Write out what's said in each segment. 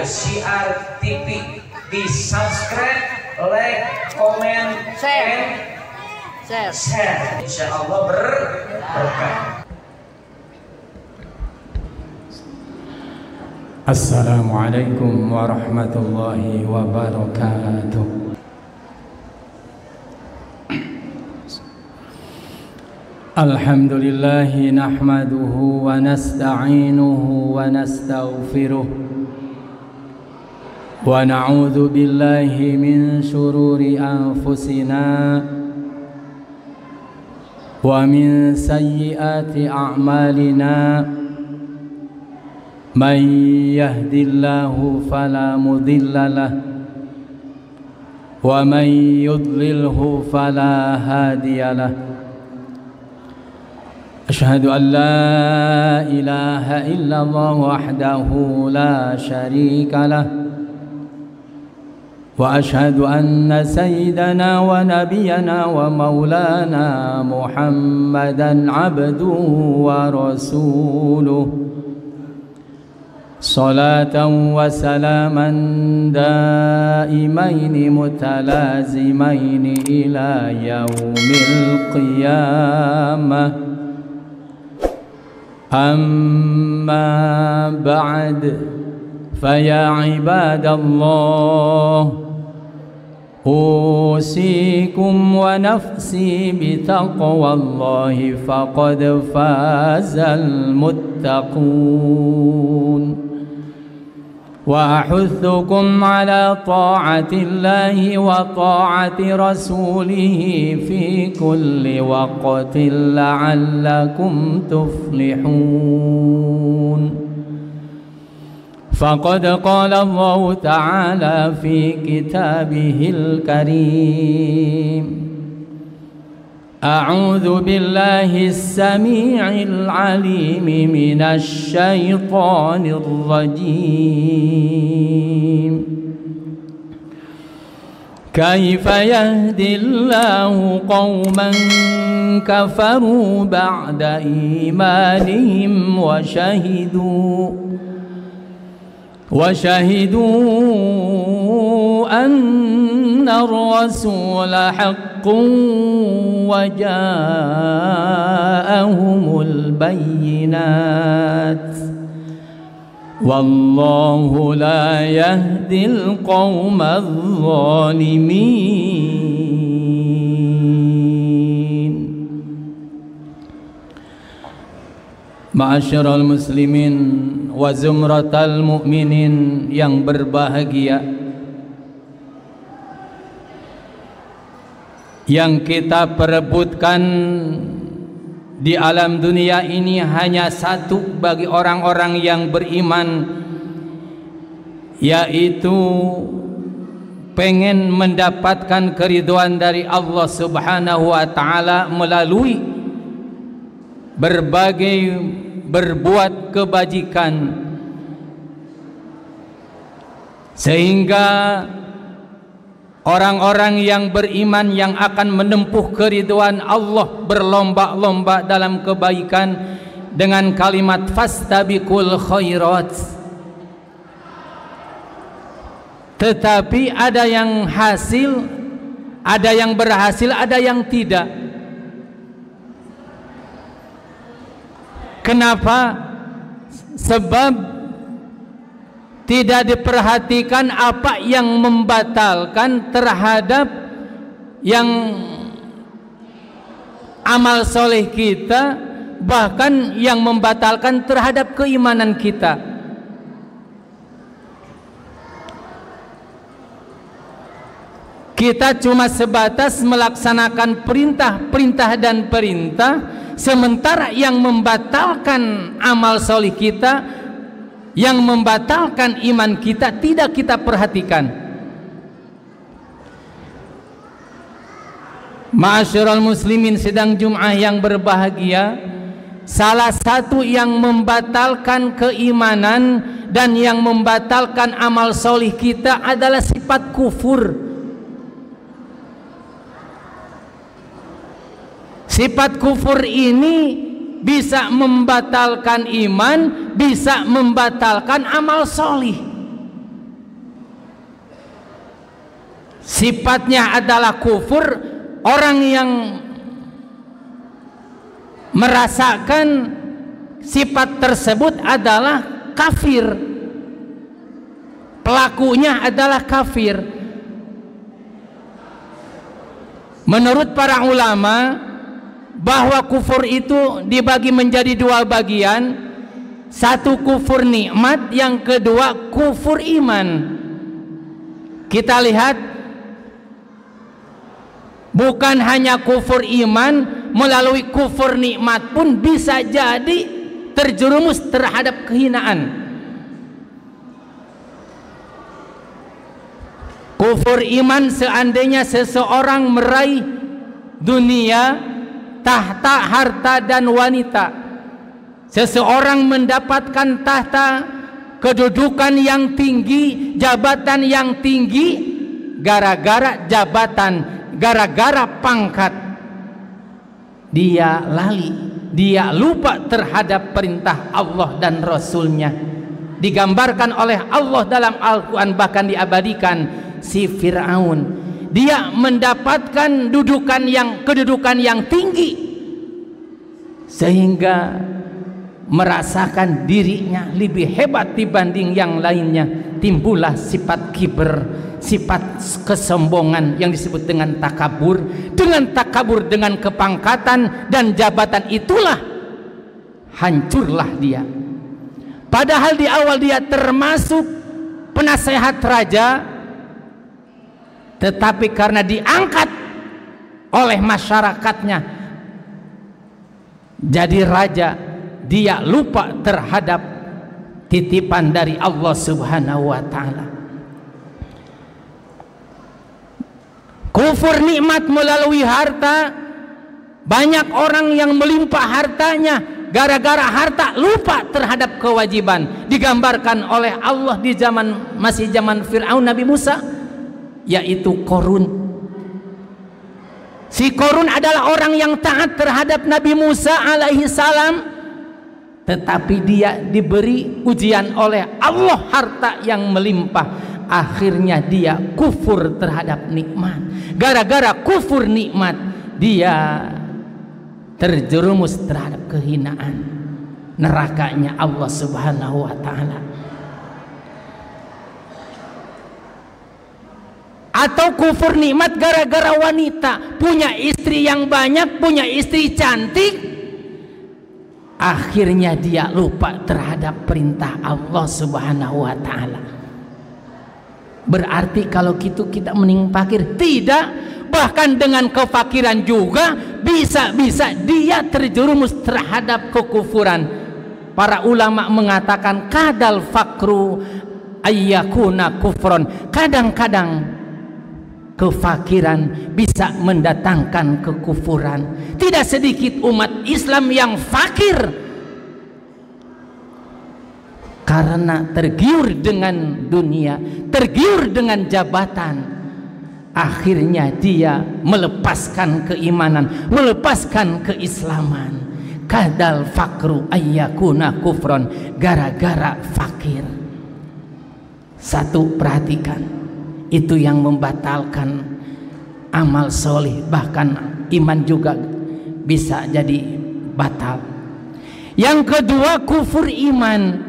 Syiar TV. Di subscribe, like, komen, share. Insya Allah berkah. Assalamualaikum warahmatullahi wabarakatuh. Alhamdulillahi nahmaduhu wa nasta'inuhu wa nastaghfiruh wa na'udzu billahi min shururi anfusina wa min sayyiati a'malina. Man yahdillahu fala mudilla lah wa man yudlilhu fala hadiya lah. Ashhadu an la ilaha illallah wahdahu la sharika lah wa ashhadu anna sayyidana wa nabiyyana wa maulana Muhammadan abduhu wa rasuluh. Salatan wa salaman daimaini mutalazimaini ila yaumil qiyamah. Amma ba'd, faya ibadallah, usikum wa nafsi bitaqwallahi faqad fazal muttaqun. وأحثكم على طاعة الله وطاعة رسوله في كل وقت لعلكم تفلحون. فقد قال الله تعالى في كتابه الكريم: أعوذ بالله السميع العليم من الشيطان الرجيم. كيف يهدي الله قوما كفروا بعد إيمانهم وشهدوا أن الرسول حق وجاءهم البينات والله لا يهدي القوم الظالمين. Ma'asyiral muslimin wa zumratal mu'minin yang berbahagia, yang kita perebutkan di alam dunia ini hanya satu bagi orang-orang yang beriman, yaitu pengen mendapatkan keridhaan dari Allah Subhanahu wa ta'ala melalui berbuat kebajikan, sehingga orang-orang yang beriman yang akan menempuh keridhaan Allah berlomba-lomba dalam kebaikan dengan kalimat fastabiqul khairat. Tetapi ada yang hasil, ada yang berhasil, ada yang tidak. Kenapa? Sebab tidak diperhatikan apa yang membatalkan terhadap yang amal soleh kita, bahkan yang membatalkan terhadap keimanan kita. Kita cuma sebatas melaksanakan perintah dan perintah, sementara yang membatalkan amal soleh kita, yang membatalkan iman kita tidak kita perhatikan. Ma'asyiral muslimin sidang Jum'ah yang berbahagia, salah satu yang membatalkan keimanan dan yang membatalkan amal soleh kita adalah sifat kufur. Sifat kufur ini bisa membatalkan iman, bisa membatalkan amal solih. sifatnya adalah kufur, orang yang merasakan sifat tersebut adalah kafir, pelakunya adalah kafir. Menurut para ulama bahwa kufur itu dibagi menjadi dua bagian, satu kufur nikmat, yang kedua kufur iman. Kita lihat, bukan hanya kufur iman, melalui kufur nikmat pun bisa jadi terjerumus terhadap kehinaan. Kufur iman, seandainya seseorang meraih dunia, tahta, harta dan wanita, seseorang mendapatkan tahta, kedudukan yang tinggi, jabatan yang tinggi, gara-gara jabatan, gara-gara pangkat, dia lali, dia lupa terhadap perintah Allah dan Rasulnya. Digambarkan oleh Allah dalam Al-Quran, bahkan diabadikan, si Fir'aun, dia mendapatkan kedudukan yang tinggi sehingga merasakan dirinya lebih hebat dibanding yang lainnya. Timbullah sifat kiber, sifat kesombongan yang disebut dengan takabur. Dengan takabur, dengan kepangkatan dan jabatan itulah hancurlah dia. Padahal di awal dia termasuk penasehat raja, tetapi karena diangkat oleh masyarakatnya jadi raja, dia lupa terhadap titipan dari Allah Subhanahu wa ta'ala. Kufur nikmat melalui harta, banyak orang yang melimpah hartanya, gara-gara harta lupa terhadap kewajiban. Digambarkan oleh Allah di masih zaman Fir'aun Nabi Musa, yaitu Korun. Si Korun adalah orang yang taat terhadap Nabi Musa alaihi salam, tetapi dia diberi ujian oleh Allah harta yang melimpah. Akhirnya dia kufur terhadap nikmat. Gara-gara kufur nikmat, dia terjerumus terhadap kehinaan, nerakanya Allah Subhanahu wa ta'ala. Atau kufur nikmat gara-gara wanita, punya istri yang banyak, punya istri cantik, akhirnya dia lupa terhadap perintah Allah Subhanahu wa ta'ala. Berarti kalau gitu kita mending fakir? Tidak, bahkan dengan kefakiran juga bisa-bisa dia terjerumus terhadap kekufuran. Para ulama mengatakan kadal fakru ayyakuna kufron. Kadang-kadang kefakiran bisa mendatangkan kekufuran. Tidak sedikit umat Islam yang fakir karena tergiur dengan dunia, tergiur dengan jabatan. Akhirnya dia melepaskan keimanan, melepaskan keislaman. Kadal fakru ayyakuna kufron, gara-gara fakir. Satu, perhatikan, itu yang membatalkan amal soleh, bahkan iman juga bisa jadi batal. Yang kedua, kufur iman.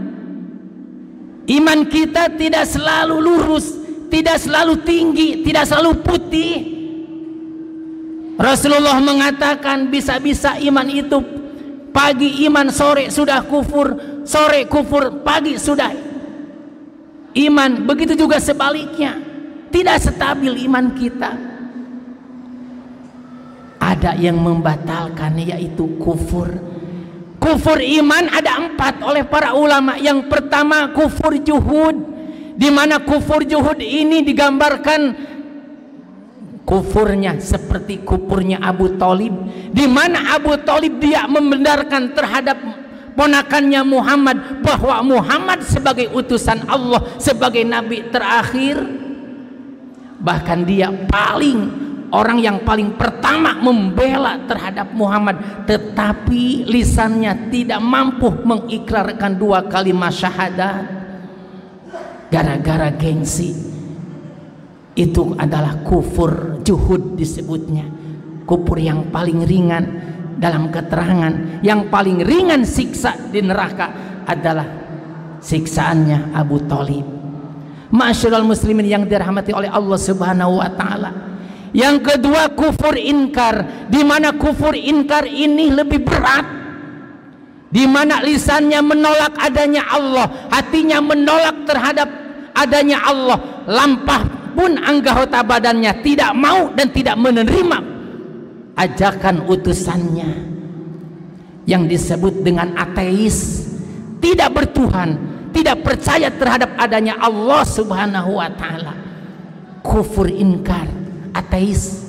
Iman kita tidak selalu lurus, tidak selalu tinggi, tidak selalu putih. Rasulullah mengatakan bisa-bisa iman itu pagi iman, sore sudah kufur, sore kufur, pagi sudah iman. Begitu juga sebaliknya, tidak stabil iman kita. Ada yang membatalkan, yaitu kufur. Kufur iman ada 4 oleh para ulama. Yang pertama kufur juhud, di mana kufur juhud ini digambarkan kufurnya seperti kufurnya Abu Thalib, di mana Abu Thalib dia membenarkan terhadap ponakannya Muhammad bahwa Muhammad sebagai utusan Allah, sebagai nabi terakhir. Bahkan dia orang yang paling pertama membela terhadap Muhammad, tetapi lisannya tidak mampu mengikrarkan 2 kalimat syahadat gara-gara gengsi. Itu adalah kufur juhud disebutnya, kufur yang paling ringan. Dalam keterangan yang paling ringan siksa di neraka adalah siksaannya Abu Thalib. Ma'asyiral muslimin yang dirahmati oleh Allah Subhanahu wa taala. Yang kedua kufur inkar, di mana kufur inkar ini lebih berat, di mana lisannya menolak adanya Allah, hatinya menolak terhadap adanya Allah, lampah pun anggota badannya tidak mau dan tidak menerima ajakan utusannya, yang disebut dengan ateis, tidak bertuhan, tidak percaya terhadap adanya Allah Subhanahu wa taala. Kufur inkar, ateis,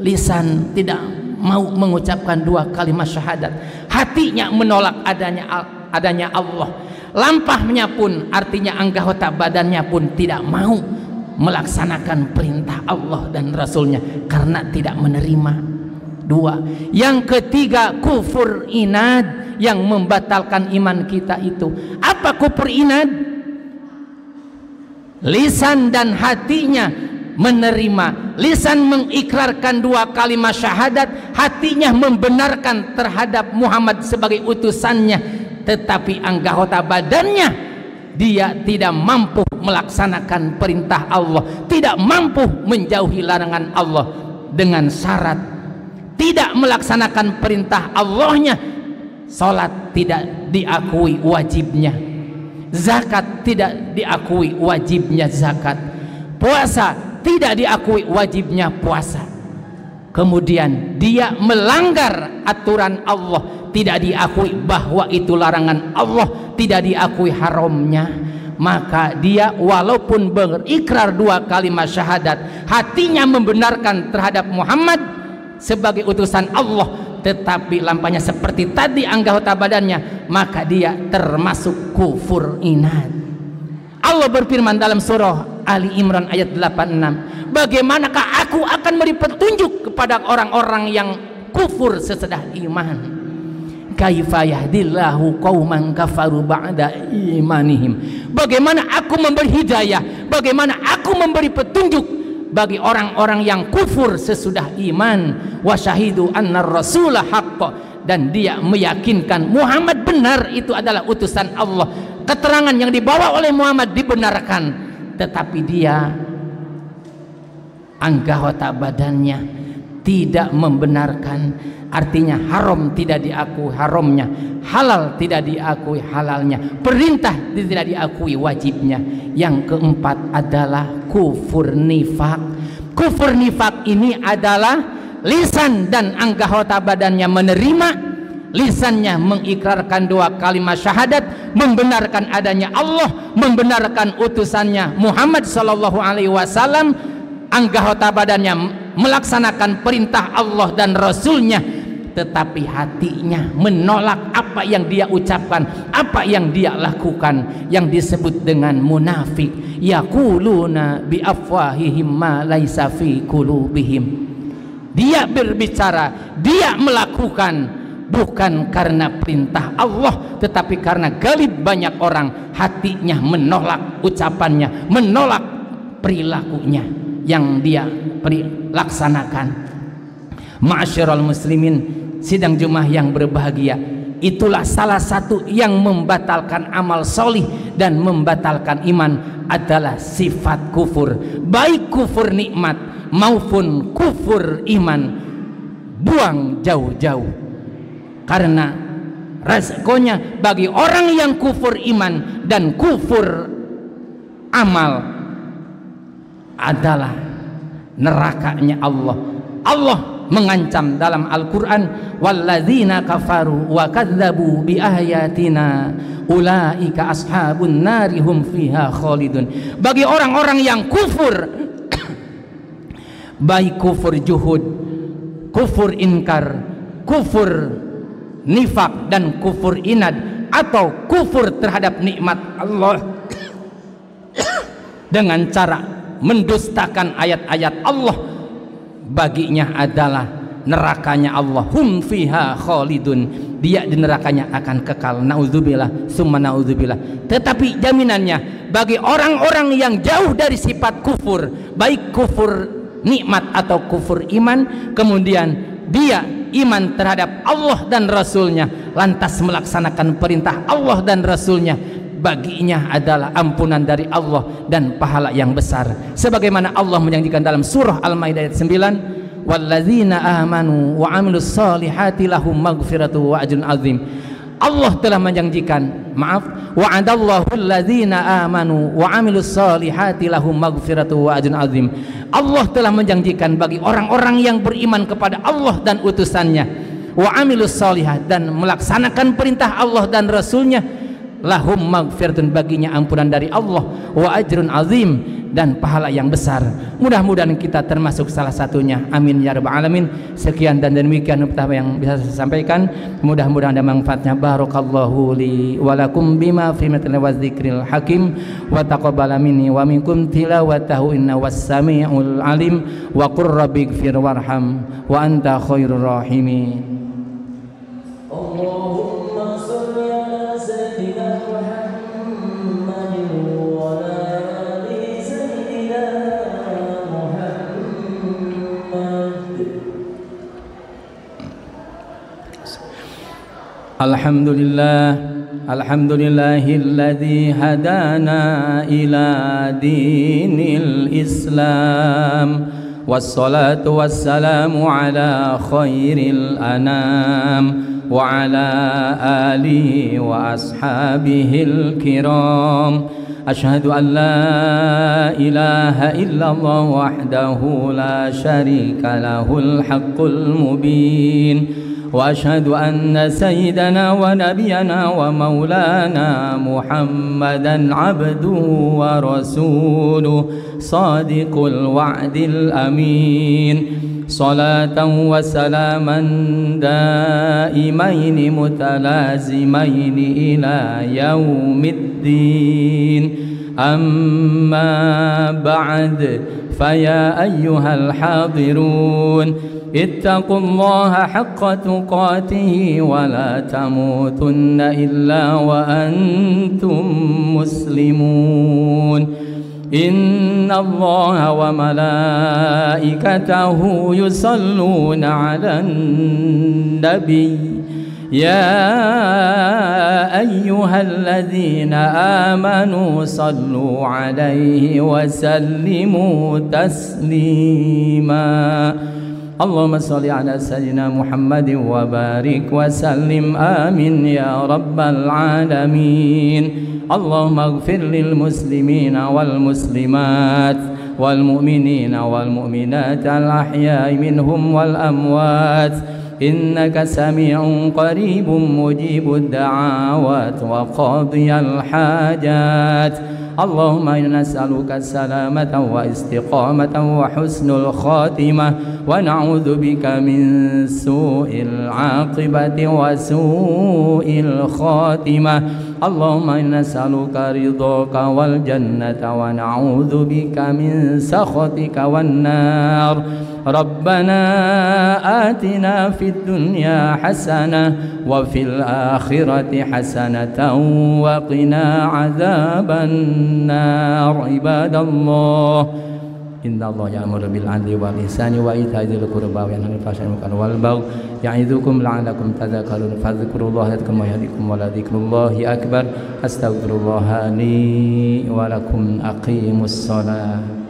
lisan tidak mau mengucapkan dua kalimat syahadat, hatinya menolak adanya Allah, lampahnya pun artinya anggota badannya pun tidak mau melaksanakan perintah Allah dan Rasulnya karena tidak menerima. Dua. Yang ketiga kufur inad yang membatalkan iman kita itu. Apa kufur inad? Lisan dan hatinya menerima, lisan mengikrarkan dua kalimat syahadat, hatinya membenarkan terhadap Muhammad sebagai utusannya, tetapi anggota badannya dia tidak mampu melaksanakan perintah Allah, tidak mampu menjauhi larangan Allah. Dengan syarat tidak melaksanakan perintah Allahnya, salat tidak diakui wajibnya, zakat tidak diakui wajibnya zakat, puasa tidak diakui wajibnya puasa. Kemudian dia melanggar aturan Allah, tidak diakui bahwa itu larangan Allah, tidak diakui haramnya, maka dia walaupun berikrar dua kalimat syahadat, hatinya membenarkan terhadap Muhammad sebagai utusan Allah, tetapi lampanya seperti tadi anggota badannya, maka dia termasuk kufur inad. Allah berfirman dalam surah Ali Imran ayat 86, bagaimanakah aku akan beri petunjuk kepada orang-orang yang kufur sesudah iman? Kaifa yahdillahu qauman kafaru ba'da imanihim. Bagaimana aku memberi hidayah, bagaimana aku memberi petunjuk bagi orang-orang yang kufur sesudah iman. Wa syahidu anna rasula haqq, dan dia meyakinkan Muhammad benar, itu adalah utusan Allah, keterangan yang dibawa oleh Muhammad dibenarkan, tetapi dia anggota badannya tidak membenarkan. Artinya haram tidak diakui haramnya, halal tidak diakui halalnya, perintah tidak diakui wajibnya. Yang keempat adalah kufur nifak. Kufur nifak ini adalah lisan dan anggota badannya menerima, lisannya mengikrarkan dua kalimat syahadat, membenarkan adanya Allah, membenarkan utusannya Muhammad sallallahu alaihi wasallam, anggota badannya melaksanakan perintah Allah dan Rasulnya, tetapi hatinya menolak apa yang dia ucapkan, apa yang dia lakukan, yang disebut dengan munafik. Yaquluna bi afwahihim ma laisa fi qulubihim. Dia berbicara, dia melakukan bukan karena perintah Allah, tetapi karena galib banyak orang, hatinya menolak ucapannya, menolak perilakunya yang dia laksanakan. Ma'asyiral muslimin, sidang Jumat yang berbahagia, itulah salah satu yang membatalkan amal solih dan membatalkan iman adalah sifat kufur, baik kufur nikmat maupun kufur iman. Buang jauh-jauh, karena resikonya bagi orang yang kufur iman dan kufur amal adalah nerakanya Allah. Allah mengancam dalam Al-Quran, walladzina kafaru wa kadzabu bi ayatina ulaika ashabun nari hum fiha khalidun. Bagi orang-orang yang kufur baik kufur juhud, kufur inkar, kufur nifak dan kufur inad, atau kufur terhadap nikmat Allah dengan cara mendustakan ayat-ayat Allah, baginya adalah nerakanya Allah, hum fiha khalidun, dia di nerakanya akan kekal. Naudzubillah summa naudzubillah. Tetapi jaminannya bagi orang-orang yang jauh dari sifat kufur, baik kufur nikmat atau kufur iman, kemudian dia iman terhadap Allah dan Rasulnya, lantas melaksanakan perintah Allah dan Rasulnya, baginya adalah ampunan dari Allah dan pahala yang besar. Sebagaimana Allah menjanjikan dalam surah Al-Maidah ayat 9, walladzina amanu wa amilus solihati lahum maghfiratu wa ajrun azim. Allah telah menjanjikan, wa'adallahu alladzina amanu wa amilus solihati lahum maghfiratu wa ajrun azim. Allah telah menjanjikan bagi orang-orang yang beriman kepada Allah dan utusannya, wa amilus solihat, dan melaksanakan perintah Allah dan Rasulnya, lahum maghfiratun, baginya ampunan dari Allah, wa ajrun azim, dan pahala yang besar. Mudah-mudahan kita termasuk salah satunya, amin ya rabbal alamin. Sekian dan demikian yang bisa saya sampaikan, mudah-mudahan ada manfaatnya. Barakallahu li wa lakum bima fi matni wa dzikril hakim, wa taqabbala minni wa minkum tilawatahu inna was-sami'ul alim, wa qur rabbighfir warham wa anta khairur rahimin. Allahumma shalli ala sayyidina Muhammadin wa ala ali sayyidina Muhammad. Alhamdulillahilladzi hadana ila dinil Islam, wassalatu wassalamu ala khairil anam wa ala alihi wa ashabihil kiram. Ashhadu an la ilaha illallah wahdahu la syarika lahul haqqul mubin, wa ashhadu anna sayyidana wa nabiyana wa maulana Muhammadan abduhu wa rasuluh sadiqul wa'dil amin. Salatan wa salaman daimaini mutalazimaini ila yaumiddin. Amma ba'd, faya ayyuhal hadirun, ittaqullaha haqqa tuqatihi wa la tamutunna illa wa antum muslimun. Inna Allaha wa malaikatahu yusalluna 'alan nabi, ya ayyuhalladzina amanu sallu 'alaihi wa sallimu taslima. Allahumma salli ala sayyidina Muhammadin wa barik wa sallim, amin ya rabbal alamin. Allahumma ighfir lil muslimina wal muslimat wal mu'minina wal mu'minat al ahya'i minhum wal amwat, innaka sami'un qaribun mujibud da'awat wa qadiyal hajat. Allahumma inna nas'aluka salamatan wa istiqamatan wa husnul khatimah, wa na'udzu bika min su'il 'aqibati wa su'il khatimah. Allahumma inna nas'aluka ridhaka wal jannata wa na'udzu bika min sakhatika wan nar. Rabbana atina fid dunya hasanah wa fil akhirati hasanatan wa qina adzaban nar. Ibadallah, inna Allah ya'muru bil 'adli wal ihsani wa ita'i dzil qurba wa yanha 'anil fahsya'i wal munkari wal baghi ya'idzukum la'allakum tadhakkarun. Fadhkurullaha yadhkurkum wa yahdikum wa la dzikrullahi akbar. Astaghfirullaha li wa lakum. Aqimus shalah.